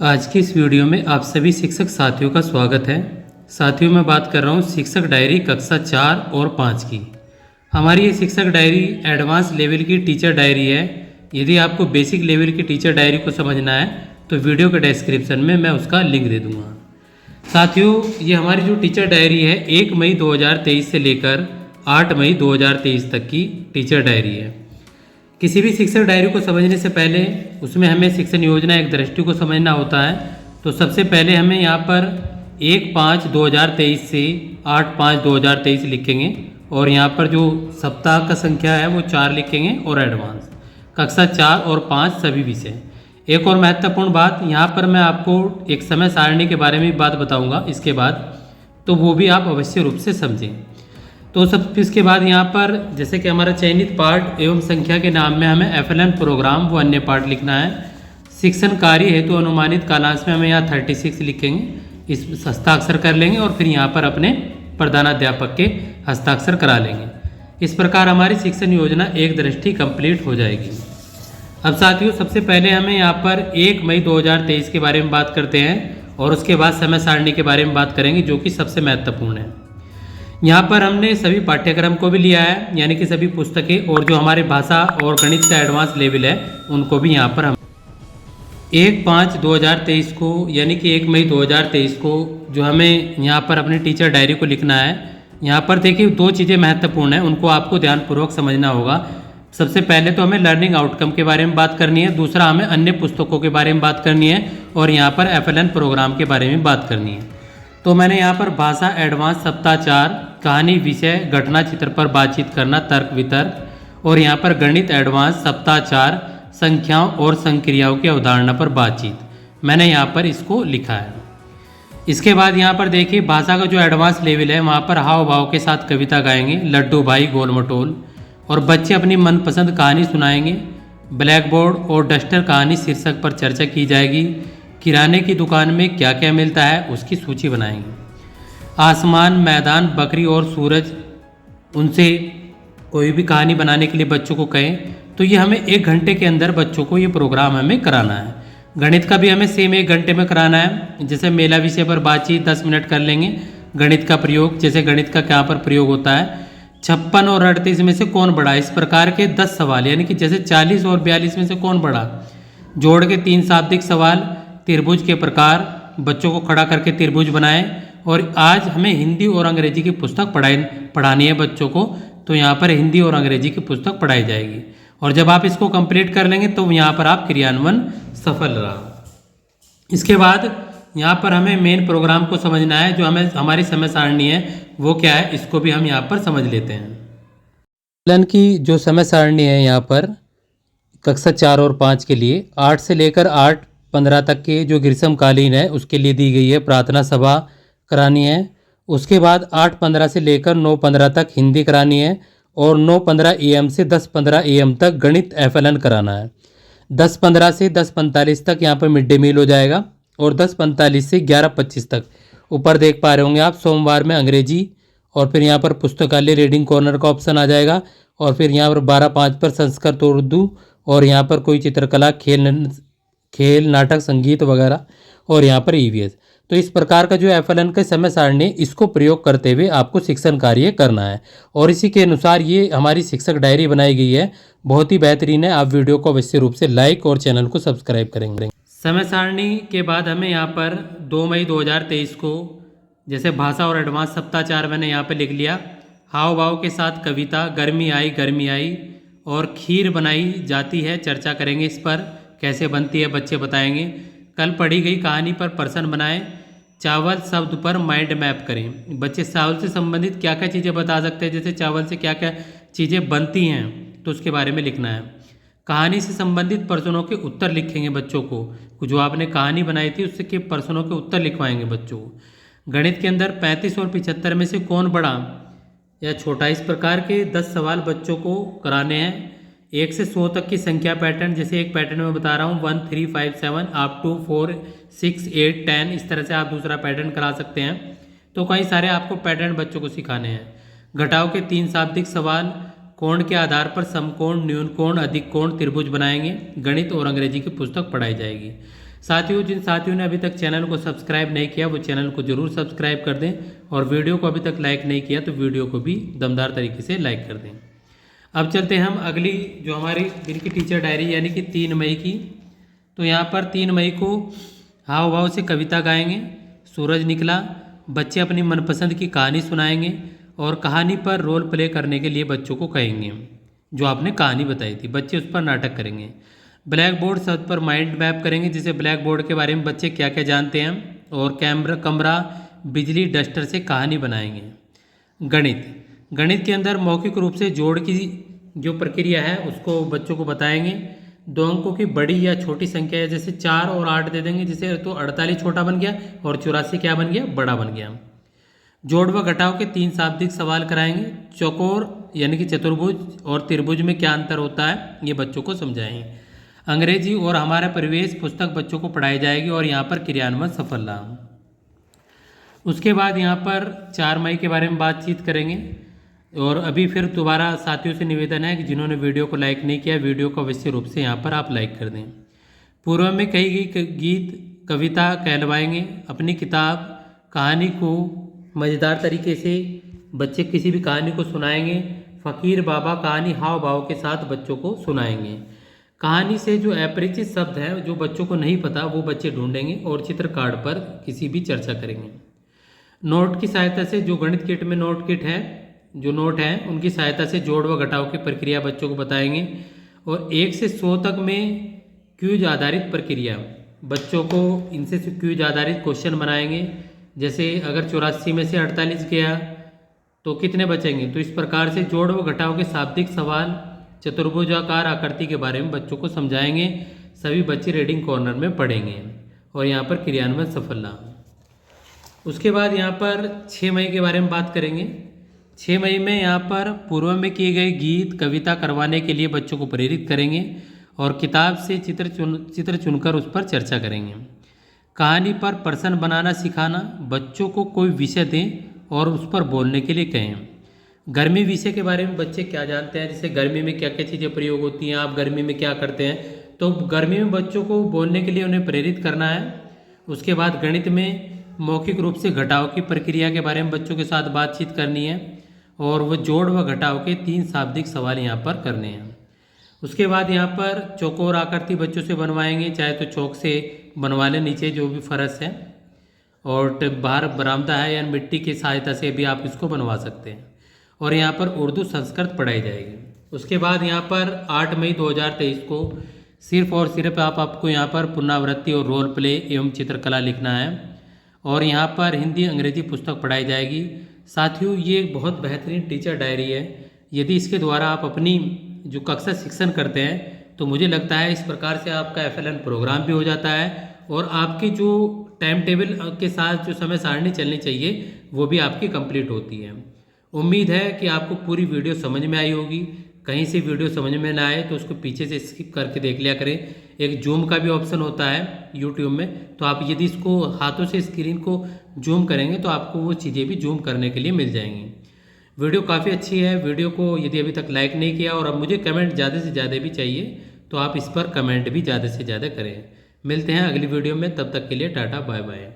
आज की इस वीडियो में आप सभी शिक्षक साथियों का स्वागत है। साथियों, मैं बात कर रहा हूँ शिक्षक डायरी कक्षा 4 और 5 की। हमारी ये शिक्षक डायरी एडवांस लेवल की टीचर डायरी है। यदि आपको बेसिक लेवल की टीचर डायरी को समझना है तो वीडियो के डिस्क्रिप्शन में मैं उसका लिंक दे दूँगा। साथियों, ये हमारी जो टीचर डायरी है 1 मई 2023 से लेकर 8 मई 2023 तक की टीचर डायरी है। किसी भी शिक्षक डायरी को समझने से पहले उसमें हमें शिक्षण योजना एक दृष्टि को समझना होता है। तो सबसे पहले हमें यहाँ पर 1/5/2023 से 8/5/2023 लिखेंगे और यहाँ पर जो सप्ताह का संख्या है वो 4 लिखेंगे और एडवांस कक्षा 4 और 5 सभी विषय। एक और महत्वपूर्ण बात, यहाँ पर मैं आपको एक समय सारणी के बारे में बात बताऊँगा इसके बाद, तो वो भी आप अवश्य रूप से समझें। तो सब इसके बाद यहाँ पर जैसे कि हमारा चयनित पाठ एवं संख्या के नाम में हमें FLN प्रोग्राम व अन्य पाठ लिखना है। शिक्षण कार्य हेतु अनुमानित कालांश में हमें यहाँ 36 लिखेंगे, इस हस्ताक्षर कर लेंगे और फिर यहाँ पर अपने प्रधानाध्यापक के हस्ताक्षर करा लेंगे। इस प्रकार हमारी शिक्षण योजना एक दृष्टि कंप्लीट हो जाएगी। अब साथियों, सबसे पहले हमें यहाँ पर 1 मई 2023 के बारे में बात करते हैं और उसके बाद समय सारणी के बारे में बात करेंगे, जो कि सबसे महत्वपूर्ण है। यहाँ पर हमने सभी पाठ्यक्रम को भी लिया है, यानी कि सभी पुस्तकें, और जो हमारे भाषा और गणित का एडवांस लेवल है उनको भी यहाँ पर हम 1/5/2023 को, यानी कि 1 मई 2023 को जो हमें यहाँ पर अपनी टीचर डायरी को लिखना है। यहाँ पर देखिए 2 चीज़ें महत्वपूर्ण हैं, उनको आपको ध्यानपूर्वक समझना होगा। सबसे पहले तो हमें लर्निंग आउटकम के बारे में बात करनी है, दूसरा हमें अन्य पुस्तकों के बारे में बात करनी है और यहाँ पर FLN प्रोग्राम के बारे में बात करनी है। तो मैंने यहाँ पर भाषा एडवांस सप्ताह 4, कहानी, विषय, घटना चित्र पर बातचीत करना, तर्क वितर्क, और यहाँ पर गणित एडवांस सप्ताह 4, संख्याओं और संक्रियाओं की अवधारणा पर बातचीत, मैंने यहाँ पर इसको लिखा है। इसके बाद यहाँ पर देखिए भाषा का जो एडवांस लेवल है वहाँ पर हाव भाव के साथ कविता गाएंगे, लड्डू भाई गोल मटोल, और बच्चे अपनी मनपसंद कहानी सुनाएंगे। ब्लैक बोर्ड और डस्टर कहानी शीर्षक पर चर्चा की जाएगी। किराने की दुकान में क्या क्या मिलता है उसकी सूची बनाएंगे। आसमान, मैदान, बकरी और सूरज, उनसे कोई भी कहानी बनाने के लिए बच्चों को कहें। तो ये हमें 1 घंटे के अंदर बच्चों को ये प्रोग्राम हमें कराना है। गणित का भी हमें सेम 1 घंटे में कराना है। जैसे मेला विषय पर बातचीत 10 मिनट कर लेंगे। गणित का प्रयोग, जैसे गणित का क्या पर प्रयोग होता है, 56 और 38 में से कौन बड़ा, इस प्रकार के 10 सवाल, यानी कि जैसे 40 और 42 में से कौन बड़ा, जोड़ के 3 शाब्दिक सवाल, त्रिभुज के प्रकार, बच्चों को खड़ा करके त्रिभुज बनाएं। और आज हमें हिंदी और अंग्रेजी की पुस्तक पढ़ानी है बच्चों को, तो यहाँ पर हिंदी और अंग्रेजी की पुस्तक पढ़ाई जाएगी। और जब आप इसको कंप्लीट कर लेंगे तो यहाँ पर आप क्रियान्वयन सफल रहा। इसके बाद यहाँ पर हमें मेन प्रोग्राम को समझना है, जो हमें हमारी समय सारणी है वो क्या है, इसको भी हम यहाँ पर समझ लेते हैं। FLN की जो समय सारणी है यहाँ पर कक्षा 4 और 5 के लिए 8 से लेकर 8:15 तक के जो ग्रीष्मकालीन है उसके लिए दी गई है, प्रार्थना सभा करानी है। उसके बाद 8:15 से लेकर 9:15 तक हिंदी करानी है और 9:15 AM से 10:15 AM तक गणित FLN कराना है। 10:15 से 10:45 तक यहाँ पर मिड डे मील हो जाएगा और 10:45 से 11:25 तक ऊपर देख पा रहे होंगे आप, सोमवार में अंग्रेजी, और फिर यहाँ पर पुस्तकालय रीडिंग कॉर्नर का ऑप्शन आ जाएगा। और फिर यहाँ पर 12:05 पर संस्कृत और उर्दू, और यहाँ पर कोई चित्रकला, खेल, नाटक, संगीत वगैरह, और यहाँ पर EVS। तो इस प्रकार का जो FLN का समय सारणी, इसको प्रयोग करते हुए आपको शिक्षण कार्य करना है और इसी के अनुसार ये हमारी शिक्षक डायरी बनाई गई है। बहुत ही बेहतरीन है। आप वीडियो को अवश्य रूप से लाइक और चैनल को सब्सक्राइब करेंगे। समय सारणी के बाद हमें यहाँ पर 2 मई 2023 को जैसे भाषा और एडवांस सप्ताह 4 मैंने यहाँ पर लिख लिया। हाव भाव के साथ कविता, गर्मी आई, और खीर बनाई जाती है, चर्चा करेंगे इस पर, कैसे बनती है बच्चे बताएंगे। कल पढ़ी गई कहानी पर प्रश्न बनाएं। चावल शब्द पर माइंड मैप करें। बच्चे चावल से संबंधित क्या क्या चीज़ें बता सकते हैं, जैसे चावल से क्या क्या चीज़ें बनती हैं, तो उसके बारे में लिखना है। कहानी से संबंधित प्रश्नों के उत्तर लिखेंगे बच्चों को, जो आपने कहानी बनाई थी उससे के प्रश्नों के उत्तर लिखवाएंगे बच्चों को। गणित के अंदर 35 और 75 में से कौन बड़ा या छोटा, इस प्रकार के 10 सवाल बच्चों को कराने हैं। 1 से 100 तक की संख्या पैटर्न, जैसे एक पैटर्न में बता रहा हूँ 1 3 5 7 अप टू 4 6 8 10, इस तरह से आप दूसरा पैटर्न करा सकते हैं। तो कई सारे आपको पैटर्न बच्चों को सिखाने हैं। घटाव के 3 शाब्दिक सवाल, कोण के आधार पर समकोण, न्यून कोण, अधिक कोण, त्रिभुज बनाएंगे। गणित और अंग्रेजी की पुस्तक पढ़ाई जाएगी। साथियों, जिन साथियों ने अभी तक चैनल को सब्सक्राइब नहीं किया वो चैनल को ज़रूर सब्सक्राइब कर दें, और वीडियो को अभी तक लाइक नहीं किया तो वीडियो को भी दमदार तरीके से लाइक कर दें। अब चलते हैं हम अगली जो हमारी दिन की टीचर डायरी यानी कि 3 मई की। तो यहाँ पर 3 मई को हाव भाव से कविता गाएंगे, सूरज निकला, बच्चे अपनी मनपसंद की कहानी सुनाएंगे और कहानी पर रोल प्ले करने के लिए बच्चों को कहेंगे। जो आपने कहानी बताई थी बच्चे उस पर नाटक करेंगे। ब्लैक बोर्ड शब्द पर माइंड मैप करेंगे, जिसे ब्लैक बोर्ड के बारे में बच्चे क्या क्या जानते हैं, और कमरा बिजली डस्टर से कहानी बनाएंगे। गणित के अंदर मौखिक रूप से जोड़ की जो प्रक्रिया है उसको बच्चों को बताएंगे। 2 अंकों की बड़ी या छोटी संख्या है, जैसे 4 और 8 दे देंगे, जिसे तो 48 छोटा बन गया और 84 क्या बन गया, बड़ा बन गया। जोड़ व घटाव के 3 शाब्दिक सवाल कराएंगे। चौकोर यानी कि चतुर्भुज और त्रिभुज में क्या अंतर होता है ये बच्चों को समझाएंगे। अंग्रेजी और हमारा परिवेश पुस्तक बच्चों को पढ़ाई जाएगी और यहाँ पर क्रियान्वयन सफल रहा। उसके बाद यहाँ पर 4 मई के बारे में बातचीत करेंगे। और अभी फिर दोबारा साथियों से निवेदन है कि जिन्होंने वीडियो को लाइक नहीं किया वीडियो को अवश्य रूप से यहाँ पर आप लाइक कर दें। पूर्व में कही गई गीत कविता कहलवाएंगे। अपनी किताब कहानी को मज़ेदार तरीके से बच्चे किसी भी कहानी को सुनाएंगे। फ़कीर बाबा कहानी हाव भाव के साथ बच्चों को सुनाएंगे। कहानी से जो अपरिचित शब्द है जो बच्चों को नहीं पता वो बच्चे ढूंढेंगे और चित्र कार्ड पर किसी भी चर्चा करेंगे। नोट की सहायता से जो गणित किट में नोट किट है जो नोट है उनकी सहायता से जोड़ व घटाव की प्रक्रिया बच्चों को बताएंगे। और 1 से 100 तक में क्यूज आधारित प्रक्रिया बच्चों को इनसे क्यूज आधारित क्वेश्चन बनाएंगे। जैसे अगर 84 में से 48 गया तो कितने बचेंगे, तो इस प्रकार से जोड़ व घटाव के शाब्दिक सवाल चतुर्भुजाकार आकृति के बारे में बच्चों को समझाएंगे। सभी बच्चे रीडिंग कॉर्नर में पढ़ेंगे और यहाँ पर क्रियान्वयन सफल रहा। उसके बाद यहाँ पर 6 मई के बारे में बात करेंगे। 6 मई में यहाँ पर पूर्व में किए गए गीत कविता करवाने के लिए बच्चों को प्रेरित करेंगे और किताब से चित्र चुनकर उस पर चर्चा करेंगे। कहानी पर प्रश्न बनाना सिखाना, बच्चों को कोई विषय दें और उस पर बोलने के लिए कहें। गर्मी विषय के बारे में बच्चे क्या जानते हैं, जैसे गर्मी में क्या क्या चीज़ें प्रयोग होती हैं, आप गर्मी में क्या करते हैं, तो गर्मी में बच्चों को बोलने के लिए उन्हें प्रेरित करना है। उसके बाद गणित में मौखिक रूप से घटाव की प्रक्रिया के बारे में बच्चों के साथ बातचीत करनी है और वह जोड़ व घटाव के 3 शाब्दिक सवाल यहाँ पर करने हैं। उसके बाद यहाँ पर चौकोर आकृति बच्चों से बनवाएंगे, चाहे तो चौक से बनवा लें नीचे जो भी फर्श है, और बाहर बरामदा है या मिट्टी की सहायता से भी आप इसको बनवा सकते हैं। और यहाँ पर उर्दू संस्कृत पढ़ाई जाएगी। उसके बाद यहाँ पर 8 मई 2023 को सिर्फ और सिर्फ आपको यहाँ पर पुनरावृत्ति और रोल प्ले एवं चित्रकला लिखना है और यहाँ पर हिंदी अंग्रेजी पुस्तक पढ़ाई जाएगी। साथियों, ये बहुत बेहतरीन टीचर डायरी है। यदि इसके द्वारा आप अपनी जो कक्षा शिक्षण करते हैं तो मुझे लगता है इस प्रकार से आपका FLN प्रोग्राम भी हो जाता है और आपकी जो टाइम टेबल के साथ जो समय सारणी चलनी चाहिए वो भी आपकी कंप्लीट होती है। उम्मीद है कि आपको पूरी वीडियो समझ में आई होगी। कहीं से वीडियो समझ में ना आए तो उसको पीछे से स्किप करके देख लिया करें। एक जूम का भी ऑप्शन होता है यूट्यूब में, तो आप यदि इसको हाथों से स्क्रीन को जूम करेंगे तो आपको वो चीज़ें भी जूम करने के लिए मिल जाएंगी। वीडियो काफ़ी अच्छी है। वीडियो को यदि अभी तक लाइक नहीं किया और अब मुझे कमेंट ज़्यादा से ज़्यादा भी चाहिए तो आप इस पर कमेंट भी ज़्यादा से ज़्यादा करें। मिलते हैं अगली वीडियो में, तब तक के लिए टाटा बाय बाय।